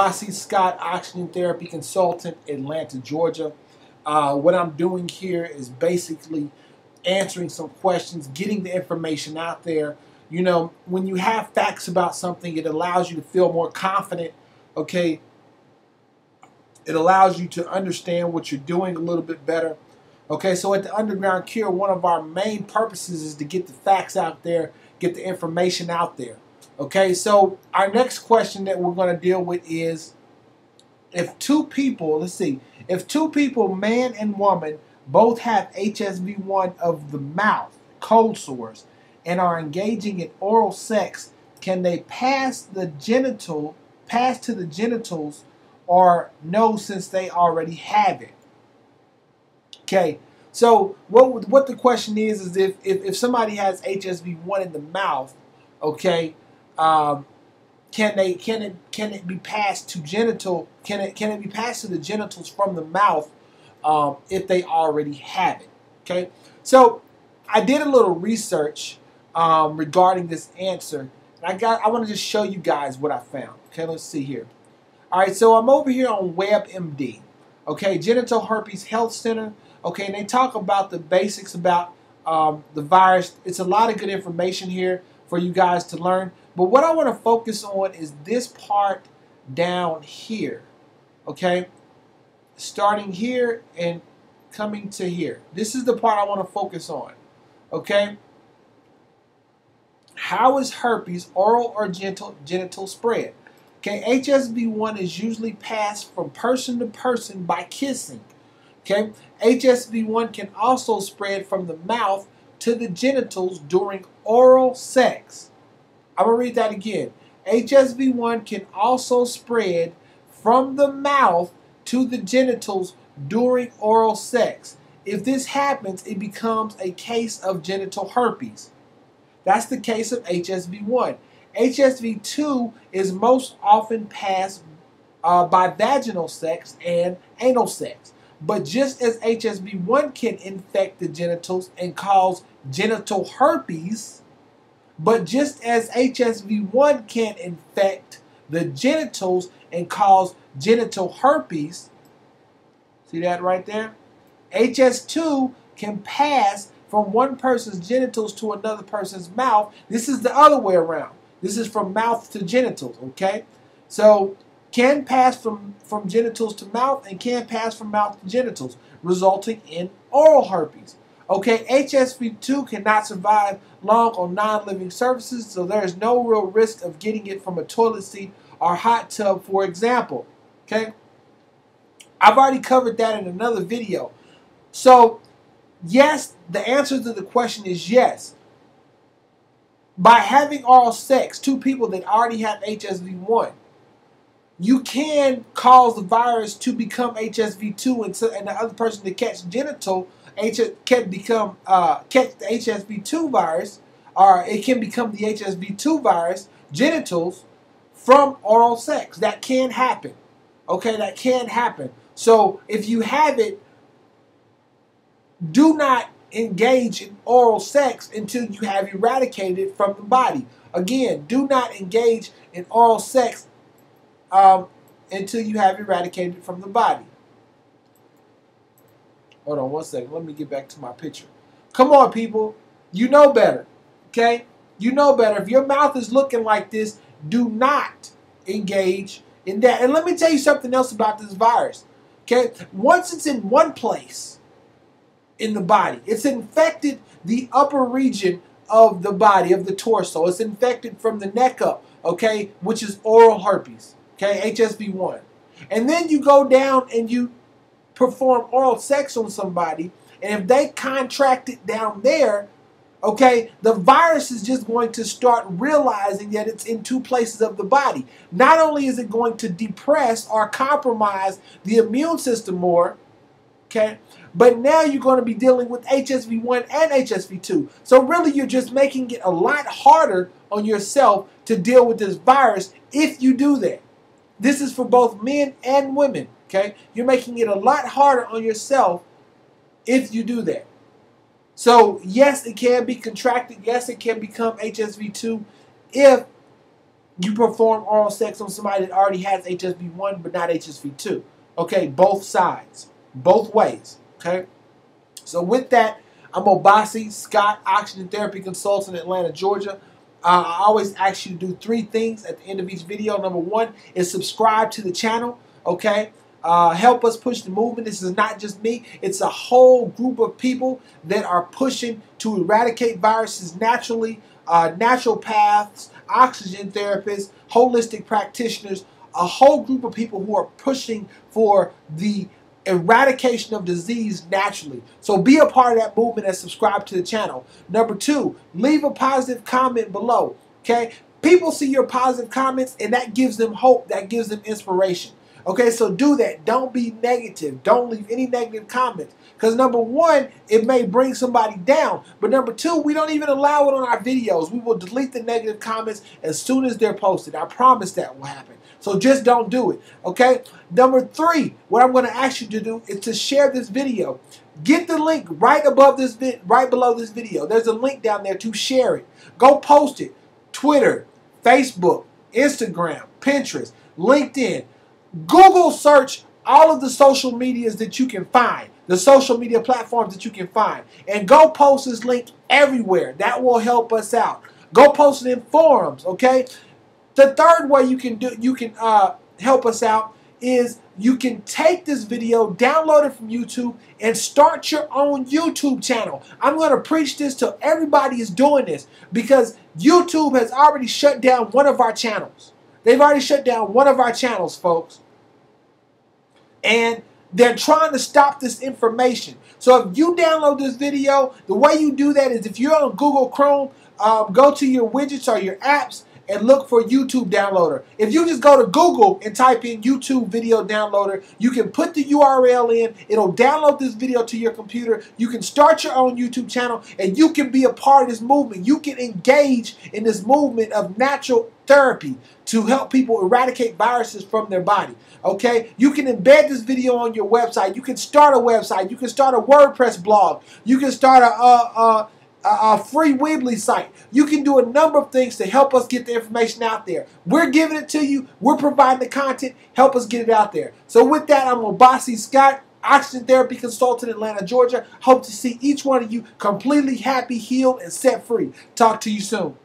Scott, oxygen therapy consultant, Atlanta, Georgia. What I'm doing here is basically answering some questions, getting the information out there. You know, when you have facts about something, it allows you to feel more confident, okay? It allows you to understand what you're doing a little bit better. Okay, so at the Underground Cure, one of our main purposes is to get the facts out there, get the information out there. Okay, so our next question that we're going to deal with is, if two people, let's see, if two people, man and woman, both have HSV1 of the mouth, cold sores, and are engaging in oral sex, can they pass to the genitals, or no, since they already have it? Okay, so what the question is if somebody has HSV1 in the mouth, okay, can it be passed to genital? Can it be passed to the genitals from the mouth if they already have it? Okay, so I did a little research regarding this answer, and I want to just show you guys what I found. Okay, let's see here. All right, so I'm over here on WebMD. Okay, Genital Herpes Health Center. Okay, and they talk about the basics about the virus. It's a lot of good information here for you guys to learn. But what I want to focus on is this part down here. Okay, starting here and coming to here. This is the part I want to focus on. Okay, how is herpes oral or genital spread? Okay, HSV1 is usually passed from person to person by kissing. Okay, HSV1 can also spread from the mouth to the genitals during oral sex. I'm going to read that again. HSV1 can also spread from the mouth to the genitals during oral sex. If this happens, it becomes a case of genital herpes. That's the case of HSV1. HSV2 is most often passed by vaginal sex and anal sex. But just as HSV1 can infect the genitals and cause genital herpes, but just as HSV1 can infect the genitals and cause genital herpes, see that right there? HS2 can pass from one person's genitals to another person's mouth. This is the other way around. This is from mouth to genitals, okay? So can pass from genitals to mouth and can pass from mouth to genitals, resulting in oral herpes. Okay, HSV2 cannot survive long on non-living surfaces, so there is no real risk of getting it from a toilet seat or hot tub, for example. Okay, I've already covered that in another video. So, yes, the answer to the question is yes. By having oral sex, two people that already have HSV1, you can cause the virus to become HSV2 and the other person to catch genital can become catch the HSV2 virus, or it can become the HSV2 virus genitals from oral sex. That can happen. Okay, that can happen. So if you have it, do not engage in oral sex until you have eradicated it from the body. Again, do not engage in oral sex until you have eradicated it from the body. Hold on one second. Let me get back to my picture. Come on, people. You know better. Okay? You know better. If your mouth is looking like this, do not engage in that. And let me tell you something else about this virus. Okay? Once it's in one place in the body, it's infected the upper region of the body, of the torso. It's infected from the neck up, okay, which is oral herpes, okay, HSV1. And then you go down and you perform oral sex on somebody, and if they contract it down there, okay, the virus is just going to start realizing that it's in two places of the body. Not only is it going to depress or compromise the immune system more, okay, but now you're going to be dealing with HSV1 and HSV2. So really you're just making it a lot harder on yourself to deal with this virus if you do that. This is for both men and women, okay? You're making it a lot harder on yourself if you do that. So yes, it can be contracted. Yes, it can become HSV2 if you perform oral sex on somebody that already has HSV1 but not HSV2. Okay, both sides, both ways. Okay, so with that, I'm Obasi Scott, oxygen therapy consultant in Atlanta, Georgia. I always ask you to do 3 things at the end of each video. Number 1 is subscribe to the channel. Okay, help us push the movement. This is not just me. It's a whole group of people that are pushing to eradicate viruses naturally, natural paths, oxygen therapists, holistic practitioners, a whole group of people who are pushing for the eradication of disease naturally. So be a part of that movement and subscribe to the channel. Number 2, leave a positive comment below. Okay, people see your positive comments and that gives them hope, that gives them inspiration. Okay, so do that. Don't be negative. Don't leave any negative comments. Because number 1, it may bring somebody down. But number 2, we don't even allow it on our videos. We will delete the negative comments as soon as they're posted. I promise that will happen. So just don't do it. Okay? Number 3, what I'm going to ask you to do is to share this video. Get the link right above this right below this video. There's a link down there to share it. Go post it. Twitter, Facebook, Instagram, Pinterest, LinkedIn. Google search all of the social medias that you can find, the social media platforms that you can find, and go post this link everywhere. That will help us out. Go post it in forums, okay? The third way you can help us out is you can take this video, download it from YouTube, and start your own YouTube channel. I'm going to preach this till everybody is doing this because YouTube has already shut down one of our channels. They've already shut down one of our channels, folks. And they're trying to stop this information. So if you download this video, the way you do that is if you're on Google Chrome, go to your widgets or your apps and look for YouTube downloader. If you just go to Google and type in YouTube video downloader, you can put the URL in. It'll download this video to your computer. You can start your own YouTube channel and you can be a part of this movement. You can engage in this movement of natural therapy to help people eradicate viruses from their body. Okay, you can embed this video on your website. You can start a website. You can start a WordPress blog. You can start a free Weebly site. You can do a number of things to help us get the information out there. We're giving it to you. We're providing the content. Help us get it out there. So with that, I'm Obasi Scott, oxygen therapy consultant in Atlanta, Georgia. Hope to see each one of you completely happy, healed, and set free. Talk to you soon.